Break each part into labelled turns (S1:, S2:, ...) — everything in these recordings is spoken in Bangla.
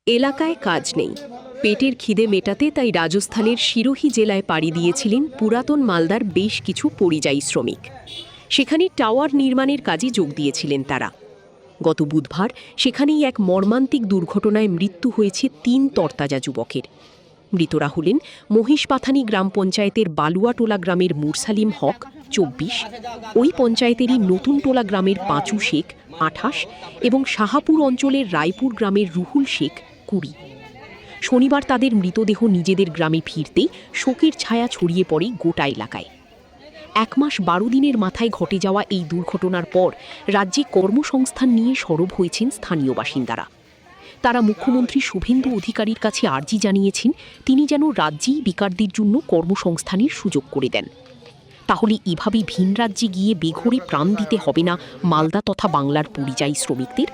S1: এলাকায় কাজ নেই, পেটের খিদে মেটাতে তাই রাজস্থানের সিরোহি জেলায় পাড়ি দিয়েছিলেন পুরাতন মালদার বেশ কিছু পরিযায়ী শ্রমিক। সেখানে টাওয়ার নির্মাণের কাজে যোগ দিয়েছিলেন তারা। গত বুধবার সেখানেই এক মর্মান্তিক দুর্ঘটনায় মৃত্যু হয়েছে ৩ তরতাজা যুবকের। মৃতরা হলেন মহিষপাথানি গ্রাম পঞ্চায়েতের বালুয়াটোলা গ্রামের মুরসালিম হক ২৪, ওই পঞ্চায়েতেরই নতুনটোলা গ্রামের পাঁচু শেখ ২৮ এবং শাহাপুর অঞ্চলের রায়পুর গ্রামের রুহুল শেখ ২০। শনিবার তাদের মৃতদেহ নিজেদের গ্রামে ফিরতেই শোকের ছায়া ছড়িয়ে পড়ে গোটা এলাকায়। ১ মাস ১২ দিনের মাথায় ঘটে যাওয়া এই দুর্ঘটনার পর রাজ্যে কর্মসংস্থান নিয়ে সরব হয়েছেন স্থানীয় বাসিন্দারা। তারা মুখ্যমন্ত্রী শুভেন্দু অধিকারীর কাছে আর্জি জানিয়েছেন তিনি যেন রাজ্যেই বেকারদের জন্য কর্মসংস্থানের সুযোগ করে দেন। তাহলে এভাবে ভিন রাজ্যে গিয়ে বেঘরে প্রাণ দিতে হবে না মালদা তথা বাংলার পরিযায়ী শ্রমিকদের।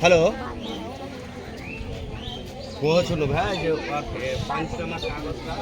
S2: হ্যালো, পৌঁছলো ভাই যে 5 টা